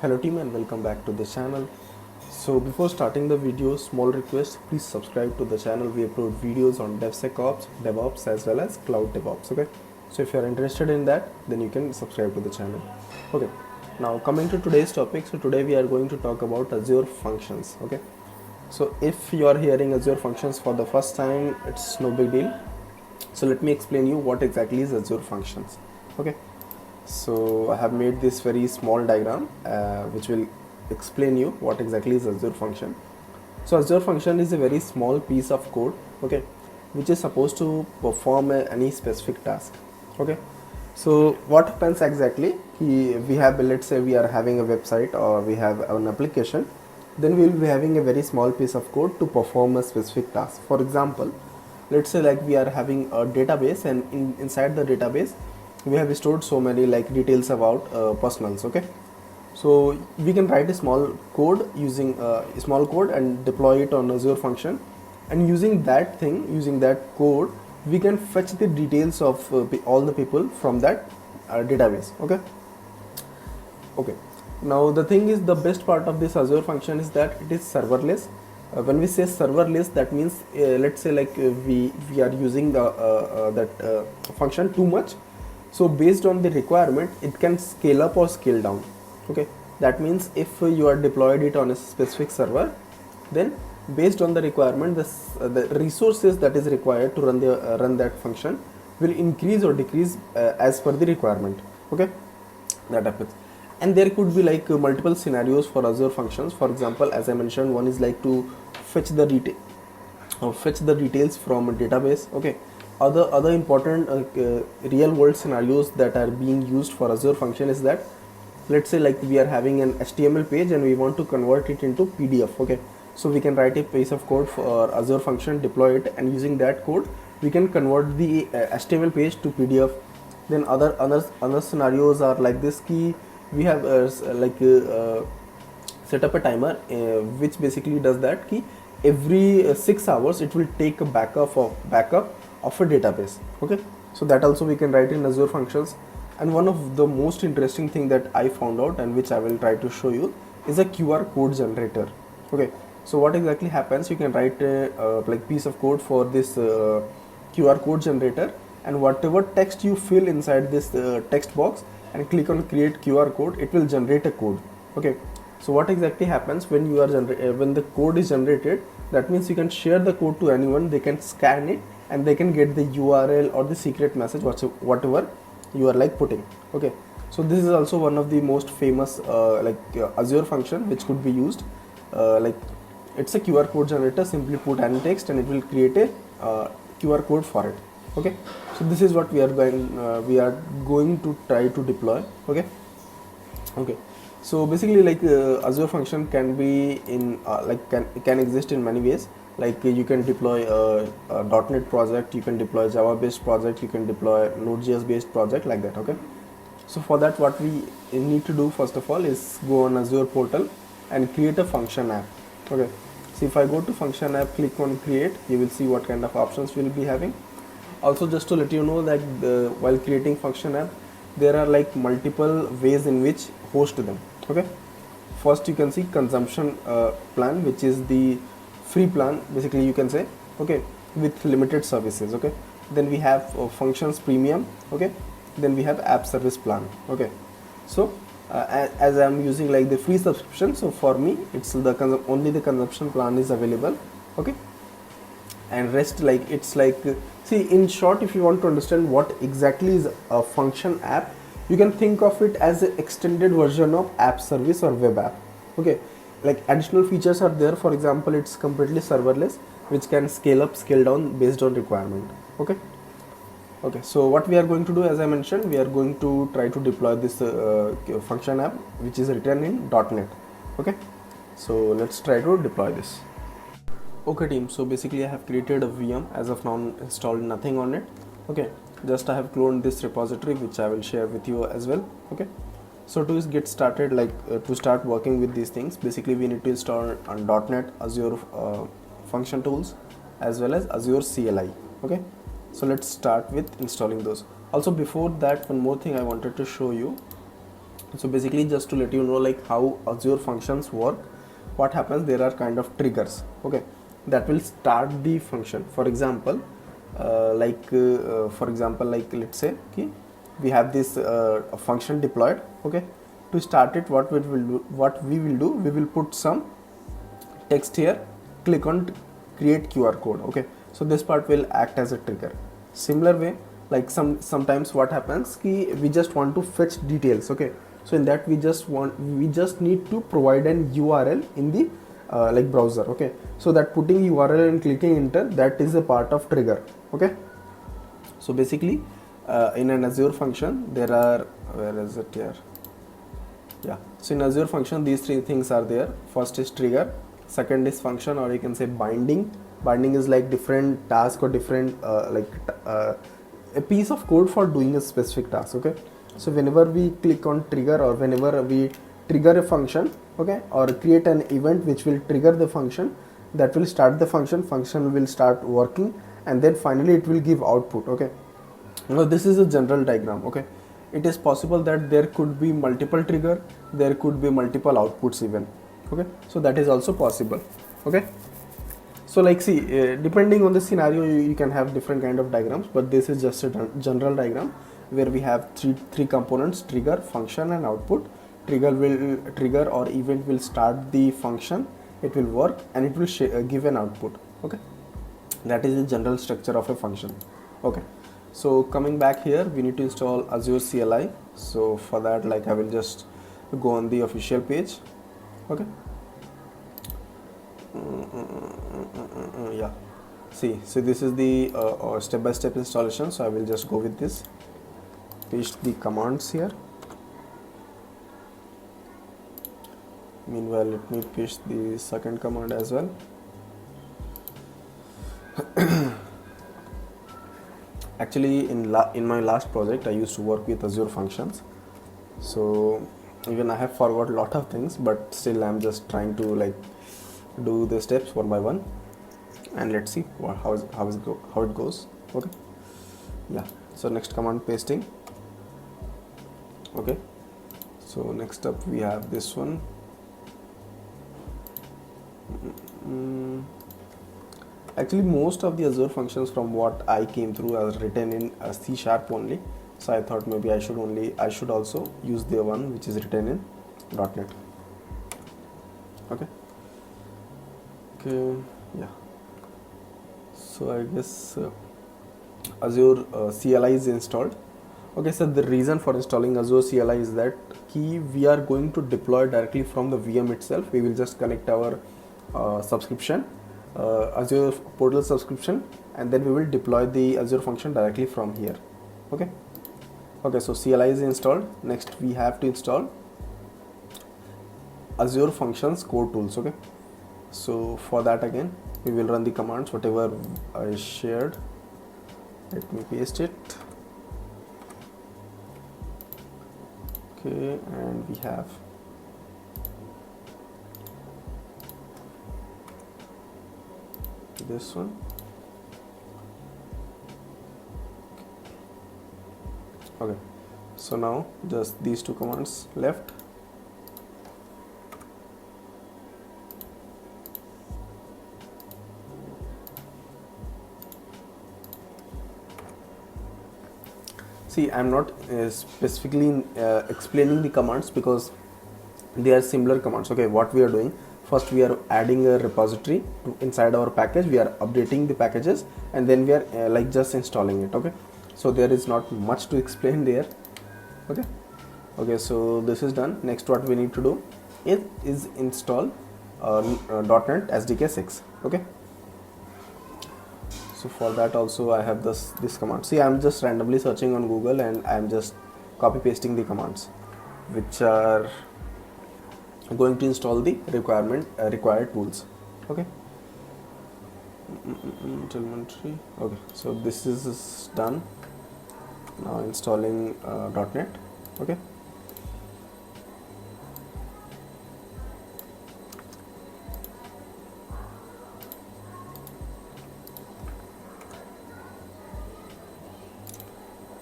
Hello team and welcome back to the channel. So before starting the video, small request, please subscribe to the channel. We upload videos on DevSecOps, DevOps as well as Cloud DevOps. Okay, so if you are interested in that, then you can subscribe to the channel. Okay, now coming to today's topic. So today we are going to talk about Azure functions. Okay, so if you are hearing Azure functions for the first time, it's no big deal. So let me explain you what exactly is Azure functions. Okay, so I have made this very small diagram which will explain you what exactly is Azure function. So Azure function is a very small piece of code, okay, which is supposed to perform any specific task. Okay, so what happens exactly? We have, let's say we are having a website or we have an application, then we will be having a very small piece of code to perform a specific task. For example, let's say like we are having a database, and inside the database we have stored so many like details about personals. Okay, so we can write a small code using a small code and deploy it on Azure function, and using that code we can fetch the details of all the people from that database. Okay, now the thing is, the best part of this Azure function is that it is serverless. When we say serverless, that means let's say like we are using that function too much, so based on the requirement it can scale up or scale down. Okay, that means if you are deployed it on a specific server, then based on the requirement, the resources that is required to run that function will increase or decrease as per the requirement. Okay, that happens. And there could be like multiple scenarios for Azure functions. For example, as I mentioned, one is like to fetch the details from a database. Okay, other important real world scenarios that are being used for Azure function is that, let's say like we are having an HTML page and we want to convert it into PDF. Okay, so we can write a piece of code for Azure function, deploy it, and using that code we can convert the HTML page to PDF. Then other scenarios are like this: key we have set up a timer which basically does that key every 6 hours it will take a backup of a database. Okay, so that also we can write in Azure functions. And one of the most interesting thing that I found out, and which I will try to show you, is a QR code generator. Okay, so what exactly happens, you can write a like piece of code for this QR code generator, and whatever text you fill inside this text box and click on create QR code, it will generate a code. Okay, so what exactly happens when you are when the code is generated, that means you can share the code to anyone, they can scan it and they can get the URL or the secret message, whatever you are like putting. Okay, so this is also one of the most famous Azure function which could be used. Like it's a QR code generator, simply put any text and it will create a QR code for it. Okay, so this is what we are going to try to deploy. Okay, so basically like Azure function can be in can exist in many ways. Like you can deploy a .NET project, you can deploy Java based project, you can deploy Node.js based project, like that. Okay, so for that what we need to do first of all is go on Azure portal and create a function app. Okay, so if I go to function app, click on create, you will see what kind of options we'll be having. Also, just to let you know that while creating function app, there are like multiple ways in which host them. Okay, first you can see consumption plan, which is the free plan, basically you can say. Okay, with limited services. Okay, then we have functions premium. Okay, then we have app service plan. Okay, so as I'm using like the free subscription, so for me it's only the consumption plan is available. Okay, and rest like it's like see, in short, if you want to understand what exactly is a function app, you can think of it as an extended version of app service or web app. Okay, like additional features are there. For example, it's completely serverless, which can scale up, scale down based on requirement. Okay, so what we are going to do, as I mentioned, we are going to try to deploy this function app which is written in .NET. Okay, so let's try to deploy this. Okay team, so basically I have created a VM. As of now, installed nothing on it. Okay, just I have cloned this repository which I will share with you as well. Okay, so to get started, like to start working with these things, basically we need to install on .NET Azure function tools as well as Azure CLI. Okay, so let's start with installing those. Also before that, one more thing I wanted to show you. So basically, just to let you know like how Azure functions work, what happens, there are kind of triggers, okay, that will start the function. For example, like let's say, okay, we have this function deployed, okay. To start it, what we will do, we will put some text here, click on create QR code, okay. So this part will act as a trigger. Similar way, like sometimes what happens ki we just want to fetch details, okay. So in that we just need to provide an URL in the like browser, okay. So that putting URL and clicking enter, that is a part of trigger, okay. So basically in an Azure function there are, where is it here, yeah. So in Azure function these three things are there. First is trigger, second is function, or you can say binding. Binding is like different task or different a piece of code for doing a specific task, okay. So whenever we click on trigger, or whenever we trigger a function, okay, or create an event which will trigger the function, that will start the function will start working, and then finally it will give output, okay. Now this is a general diagram, okay. It is possible that there could be multiple trigger, there could be multiple outputs even, okay. So that is also possible, okay. So like see, depending on the scenario, you can have different kind of diagrams, but this is just a general diagram where we have three components: trigger, function, and output. Trigger or event will start the function, it will work, and it will give an output, okay. That is the general structure of a function, okay. So coming back here, we need to install Azure CLI. So for that, like I will just go on the official page, okay. Yeah, see, so this is the step-by-step installation. So I will just go with this, paste the commands here. Meanwhile, let me paste the second command as well. Actually, in my last project I used to work with Azure functions, so even I have forgot a lot of things, but still I'm just trying to like do the steps one by one, and let's see how it goes, okay. Yeah, so next command, pasting, okay. So next up we have this one. Actually, most of the Azure functions from what I came through are written in C# only, so I thought maybe I should also use the one which is written in .NET, okay. Yeah, so I guess Azure CLI is installed, okay. So the reason for installing Azure CLI is that we are going to deploy directly from the VM itself. We will just connect our subscription, Azure portal subscription, and then we will deploy the Azure function directly from here, okay. So CLI is installed. Next we have to install Azure functions core tools, okay. So for that, again we will run the commands whatever I shared. Let me paste it, okay. And we have this one, okay. So now just these two commands left. See, I'm not specifically explaining the commands because they are similar commands, okay. What we are doing, first we are adding a repository inside our package, we are updating the packages, and then we are like just installing it, okay. So there is not much to explain there, okay. So this is done. Next what we need to do is install .NET SDK 6, okay. So for that also I have this command. See, I'm just randomly searching on Google and I'm just copy pasting the commands which are going to install the required tools, okay. Telemetry, okay. So this is done. Now installing .NET, okay.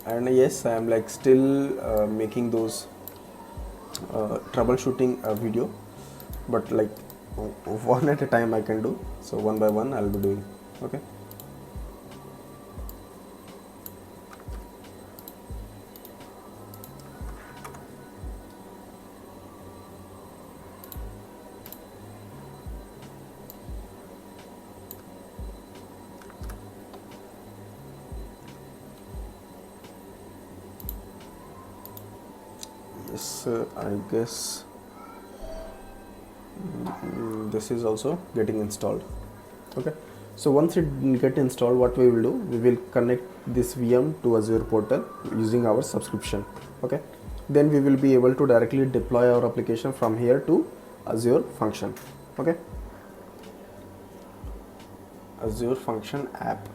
And yes, I am like still making those troubleshooting video, but like one at a time I can do. So one by one I'll be doing. Okay. Yes, I guess this is also getting installed. Okay, so once it get installed, what we will do, we will connect this VM to Azure portal using our subscription. Okay, then we will be able to directly deploy our application from here to Azure function. Okay, Azure function app.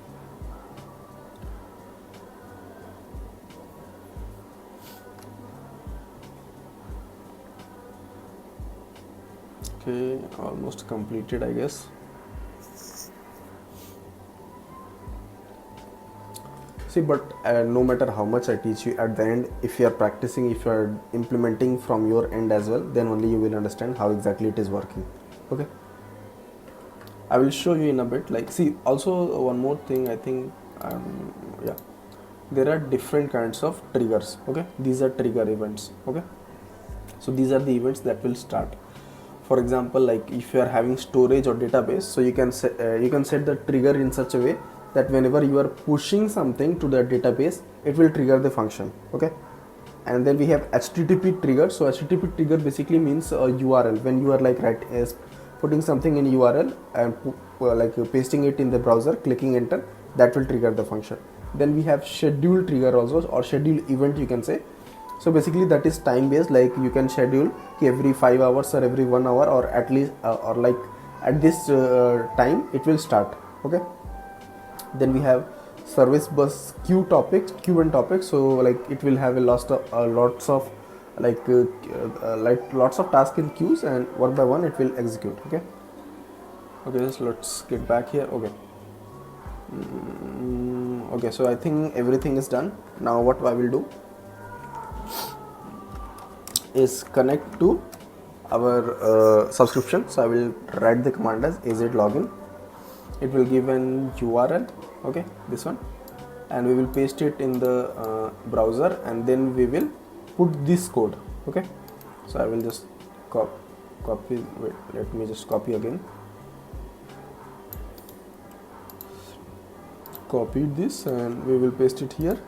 Okay, almost completed, I guess. See, but no matter how much I teach you, at the end, if you are practicing, if you are implementing from your end as well, then only you will understand how exactly it is working. Okay, I will show you in a bit. Like, see, also one more thing, I think, yeah, there are different kinds of triggers. Okay, these are trigger events. Okay, so these are the events that will start. For example, like if you are having storage or database, so you can set the trigger in such a way that whenever you are pushing something to the database, it will trigger the function. Okay, and then we have HTTP trigger. So HTTP trigger basically means a URL. When you are like putting something in URL and pasting it in the browser, clicking enter, that will trigger the function. Then we have schedule trigger also, or schedule event you can say. So basically that is time based, like you can schedule every 5 hours or every 1 hour, or at least or like at this time it will start. Okay, then we have service bus queue and topics. So like it will have a lots of lots of tasks in queues, and one by one it will execute. Okay, so let's get back here. Okay, okay, so I think everything is done. Now what I will do is connect to our subscription. So I will write the command as login. It will give an URL. Okay, this one, and we will paste it in the browser, and then we will put this code. Okay, so I will just copy. Wait, let me just copy again. Copy this, and we will paste it here.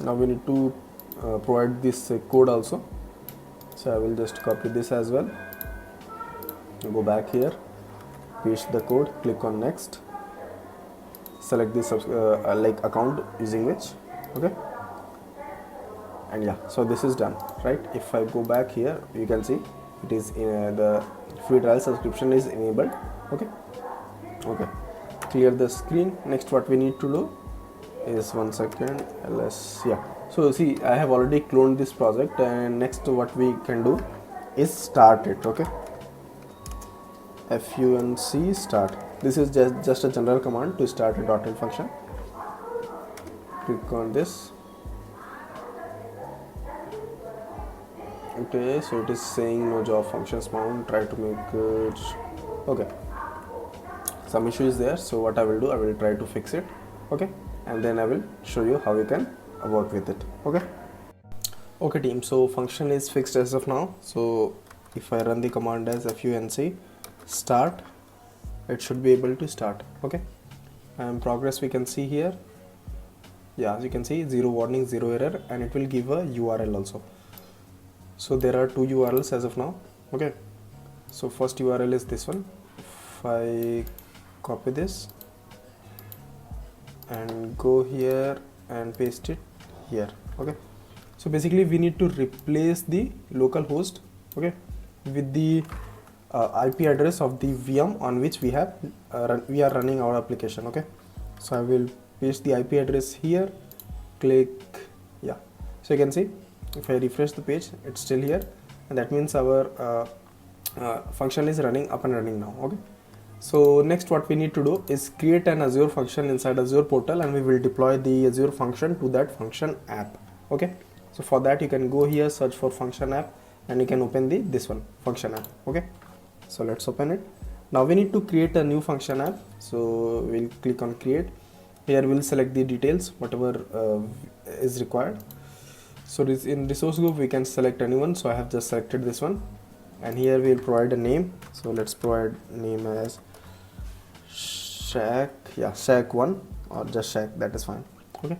Now we need to provide this code also. So I will just copy this as well. Go back here, paste the code, click on next, select this account using which. Okay, and yeah, so this is done, right? If I go back here, you can see it is in the free trial subscription is enabled. Okay, clear the screen. Next what we need to do is, one second, ls, yeah. So see, I have already cloned this project, and next what we can do is start it. Okay, func start. This is just a general command to start a .NET function. Click on this. Okay, so it is saying no job functions found. Try to make it. Okay, some issue is there, so what I will do, I will try to fix it. Okay, and then I will show you how you can work with it. Okay team, so function is fixed as of now. So if I run the command as func start, it should be able to start. Okay, and progress we can see here. Yeah, as you can see, 0 warning, 0 error, and it will give a URL also. So there are 2 URLs as of now. Okay, so first URL is this one. If I copy this and go here and paste it here. Okay, so basically we need to replace the local host, okay, with the IP address of the VM on which we are running our application. Okay, so I will paste the IP address here, click, yeah, so you can see if I refresh the page, it's still here, and that means our function is running up and running now. Okay, so next what we need to do is create an Azure function inside Azure portal, and we will deploy the Azure function to that function app. Okay, So for that you can go here, search for function app, and you can open this one, function app. Okay, so let's open it. Now we need to create a new function app, so we'll click on create. Here we'll select the details, whatever is required. So this in resource group we can select anyone, so I have just selected this one, and here we'll provide a name. So let's provide name as Shack, yeah, Shack1 or just Shack, that is fine. Okay,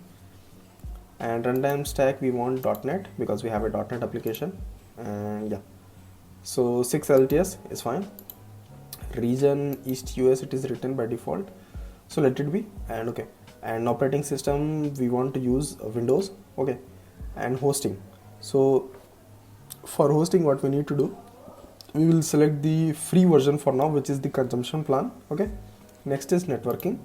and runtime stack we want .NET because we have a .NET application, and yeah, so 6 LTS is fine. Region East US it is written by default, so let it be. And okay, and operating system we want to use Windows. Okay, and hosting, so for hosting what we need to do, we will select the free version for now, which is the consumption plan. Okay, next is networking.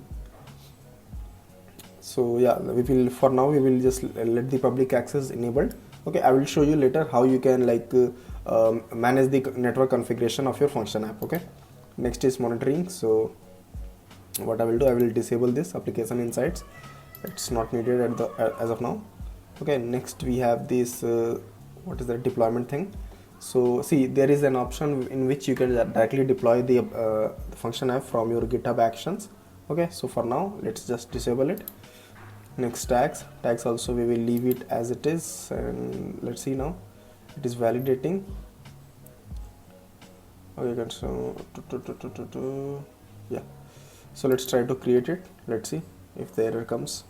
So yeah, we will, for now we will just let the public access enabled. Okay, I will show you later how you can like manage the network configuration of your function app. Okay, next is monitoring. So what I will do, I will disable this application insights, it's not needed at as of now. Okay, next we have this what is the deployment thing. So see, there is an option in which you can directly deploy the function app from your GitHub actions. Okay, so for now let's just disable it. Next, tags also we will leave it as it is, and let's see, now it is validating. Okay, so yeah, so let's try to create it. Let's see if the error comes.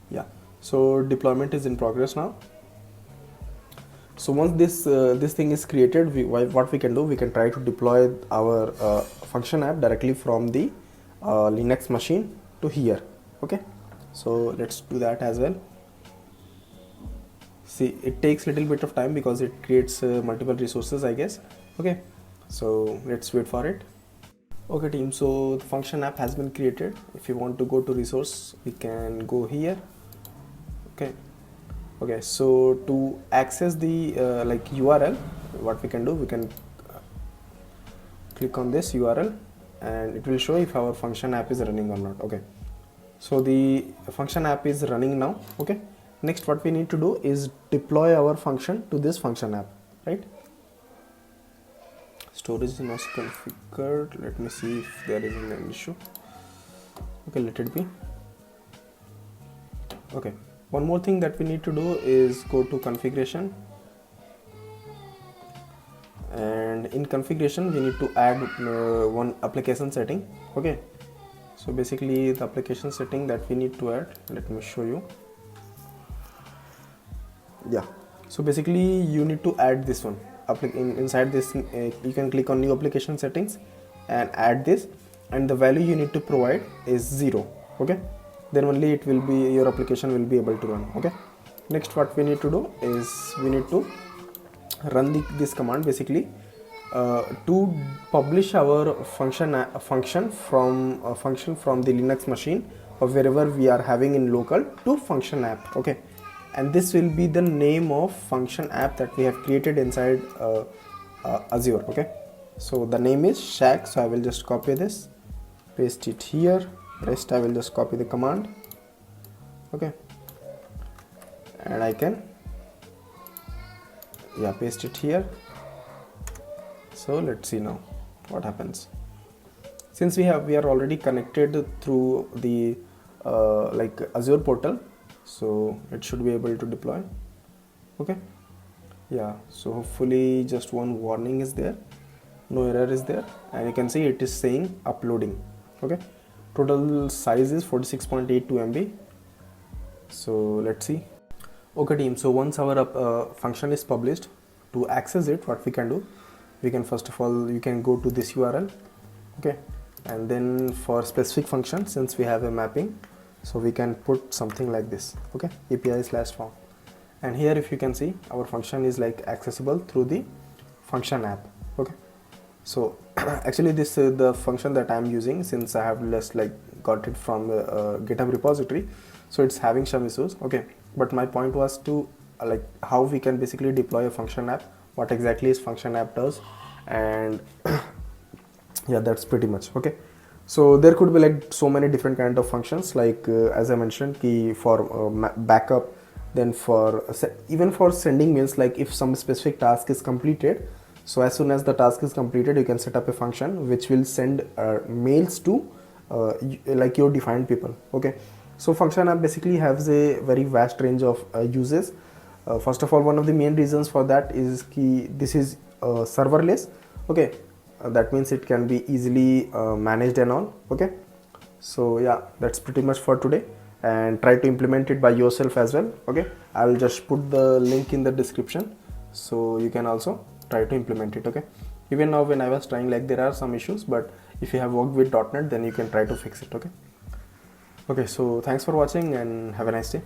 Yeah, so deployment is in progress now. So once this thing is created, what we can do, we can try to deploy our function app directly from the Linux machine to here. Okay, so let's do that as well. See, it takes a little bit of time because it creates multiple resources, I guess. Okay, so let's wait for it. Okay team, so the function app has been created. If you want to go to resource, we can go here. Okay, so to access the like URL, what we can do, we can click on this URL and it will show if our function app is running or not. Okay, so the function app is running now. Okay, next what we need to do is deploy our function to this function app, right? Storage is not configured. Let me see if there is an issue. Okay, let it be. Okay, one more thing that we need to do is go to configuration, and in configuration we need to add one application setting. Okay, so basically the application setting that we need to add, let me show you. Yeah, so basically you need to add this one. Inside this you can click on new application settings and add this, and the value you need to provide is 0. Okay, then only it will be, your application will be able to run. Okay, next what we need to do is we need to run this command basically to publish our function from the Linux machine or wherever we are having in local to function app. Okay, and this will be the name of function app that we have created inside Azure. Okay, so the name is Shack, so I will just copy this, paste it here. Rest I will just copy the command. Okay, and I can paste it here. So let's see now what happens. Since we are already connected through the like Azure portal, so it should be able to deploy. Okay, yeah, so hopefully just one warning is there, no error is there, and you can see it is saying uploading. Okay, total size is 46.82 MB. So let's see. Okay team, so once our function is published, to access it, what we can do, we can first of all, you can go to this URL. Okay, and then for specific function, since we have a mapping, so we can put something like this. Okay, API/form, and here if you can see, our function is like accessible through the function app. Okay, so actually this is the function that I am using, since I have just like got it from the GitHub repository, so it's having some issues. Okay, but my point was to like how we can basically deploy a function app, what exactly is function app does, and yeah, that's pretty much. Okay, So there could be like so many different kind of functions, like as I mentioned, key for backup, then for even for sending mails, like if some specific task is completed, so as soon as the task is completed, you can set up a function which will send mails to like your defined people. Okay, so function app basically has a very vast range of uses. First of all, one of the main reasons for that is key this is serverless. Okay, that means it can be easily managed and all. Okay, so yeah, that's pretty much for today, and try to implement it by yourself as well. Okay, I'll just put the link in the description so you can also try to implement it. Okay, even now when I was trying, like there are some issues, but if you have worked with .NET, then you can try to fix it. Okay, so thanks for watching and have a nice day.